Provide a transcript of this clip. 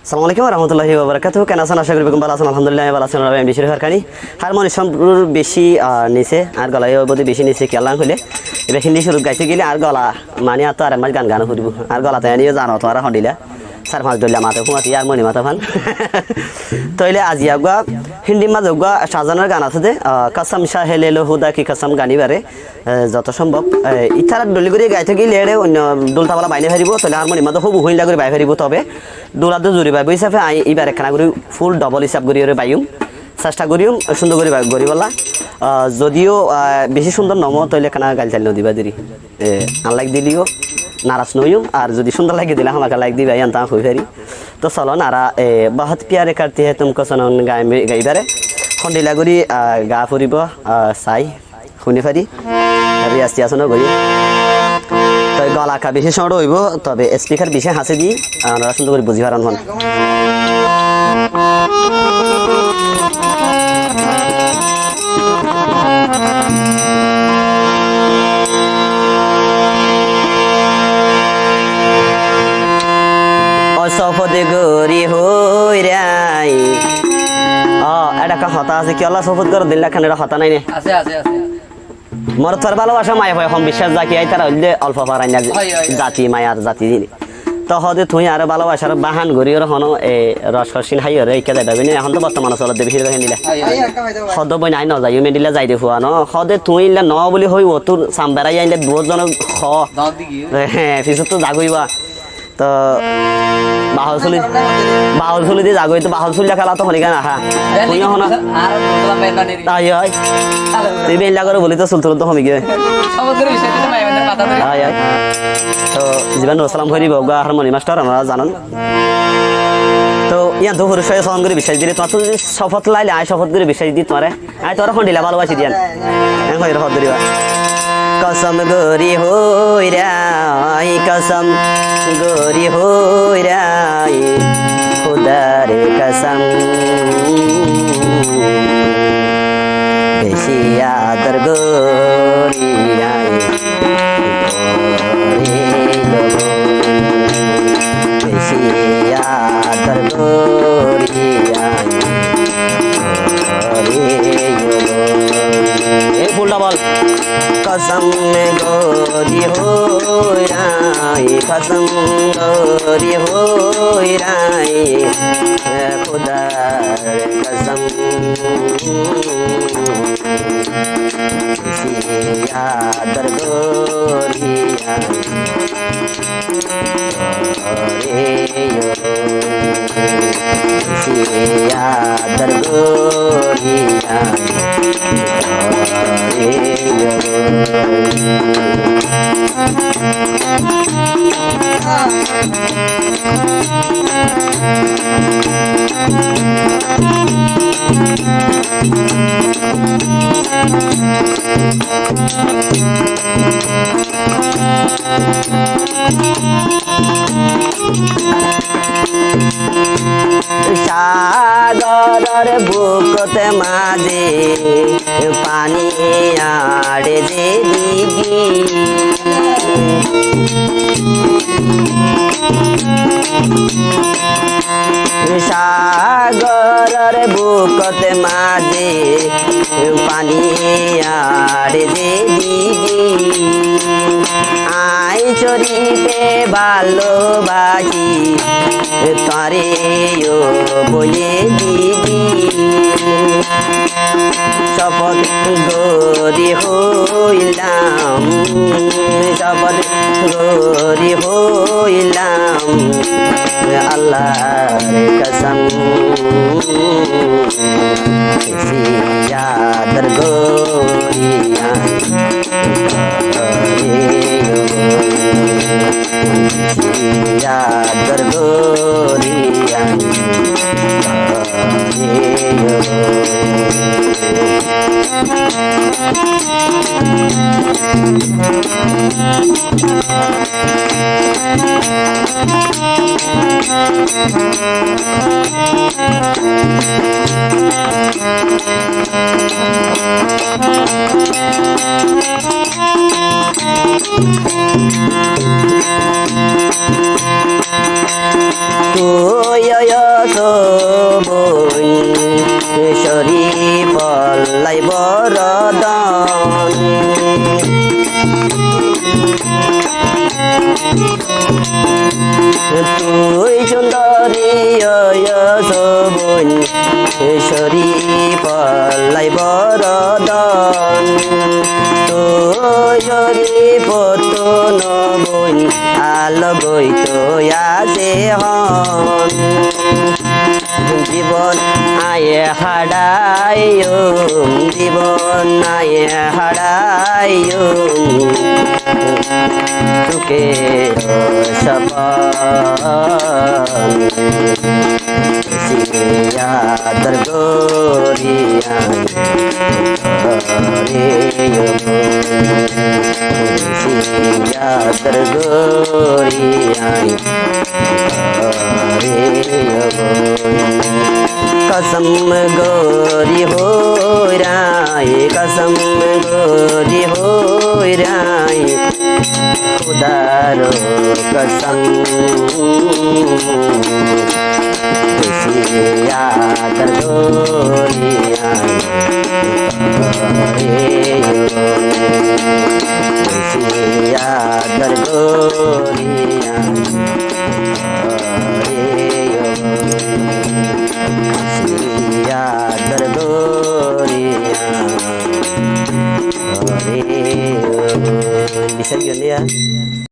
আসসালামু আলাইকুম রহমতুল্লাহি ওয়া বারাকাতুহু। কেন আছেন? আশা করি বেগম ভালো আছেন। আলহামদুলিল্লাহ ভালো আছেন। আমি এমডি শরীফ খানি হারমোনিয়াম বেশি নিচে আর গলায় বদি বেশি নিচে কেলাম হইলে এবার হিন্দি শুরু গাইতে গেলে আর গলা মানে আর তো আর মাঝ গান গান ফুরিব আর গলাতে আনিও জানো তো আর হন্ডিলা 4-5 ডলিয়া মাথা ঘুমাতি আর মনি মাথা ফান তইলে আজি আগা হিন্দি মাঝে আগা শাহজানের গান আছে যে কসম শাহে লেলো হুদা কি কসম গানি বারে যত সম্ভব ইথার ডলি করে গাইতে গেলে এড়ে অন্য ডোলতাওয়ালা বাইনে ফেরিব তাহলে হারমোনিয়াম মাঝে খুব হইলা করে বাই ফেরিব তবে ডোলাতে জুড়ি বাইব হিসাবে এইবার একখানা করে ফুল ডবল হিসাব করি ওরে বাইম চেষ্টা করিম সুন্দর করে বাই করি বলা যদিও বেশি সুন্দর নমো তাহলে খানা গাল চাল দিবা দিরি আনলাইক দিলিও নারাজ নইম আর যদি সুন্দর লাগে দিলে আমাকে লাইক দিবা আনতা হই ফেরি তো চলো নারা বহুত প্যারে করতে হে তুমকো সনন গাইবারে খন্ডিলা করি গা ফুরিব চাই শুনি ফারি রিয়াস্তি আসন করি তো গলা কা বেশি সড় হইব তবে স্পিকার বেশি হাসি দি আপনারা সুন্দর করে বুঝি পারেন হন সফদে গরি হই রাই এটা কা হতা আছে কি আল্লাহ সফদ করে দিল্লা খান এটা হতা নাই নে আছে আছে আছে মোর তোর ভালোবাসা মায়া হয় হম বিশ্বাস জাকি আই তারা হইলে অল্প পারাই না জাতি মায়ার জাতি দিনি তো হদে তুই আর ভালোবাসার বাহান গরি ওর হন রস রসিন হাই রে কে যাইবা বিনি এখন তো বর্তমান চলত দে বেশি দিলা হদ বই নাই ন যাই মেডিলা যাই দে ফুয়া ন হদে তুই ইলা ন বলি হই ও তোর সামবেরাই আইলে বহুত জন খ হ্যাঁ পিছত তো জাগইবা তো বাহল চুলি দিয়ে জাগই তো বাহল চুলি খেলা তো হলি কেন হা তুই হন তাই হয় তুই বেলা করে বলি তো চুল তুল তো হমি গে তো জীবন সালাম করি বগা হারমোনি মাস্টার আমরা জানান তো ইয়া তো হরুষয় সহন করে বিশ্বাস দিলে তোমার তো যদি শপথ লাইলে আয় শপথ করে বিশ্বাস দি তোমারে আয় তোরা হন্ডিলা ভালোবাসি দিয়ান হয় হদ দিবা कसम गोरी होई राई कसम गोरी होई राई खुदा रे कसम बेशी आदर गोरी राई बेशी आदर गोरी राई फुल डबल कसम गोरी हो राई कसम गोरी हो राई खुदा कसम यादर गोरी यादर गोरी সাগরের বুকতে মাঝে পানি আড়ে যে দিগি সাগরের বুকতে মাঝে পানি আড়ে যে দিগি আই চরিতে ভালোবাসি তারে বলে দিদি শপথ গরি হইলাম শপথ গরি হইলাম আল্লাহর কসম यादर गोरिया यादर गोरिया তুই বোন সরি পল্লাই বরদান তুই সুন্দরী বোন সরি পল্লাই বরদান তুই সরি পতন বোন আলো গইত আছে হন জীবন আয়ে হারাইও জীবন আয়ে হারাইও সুখে সপন সিয়াদর গোরিয়ান সিয়াদর গোরিয়ান कसम गोरी हो राय कसम गोरी हो राय खुदारो कसम यादर गोरिया यादर गोरी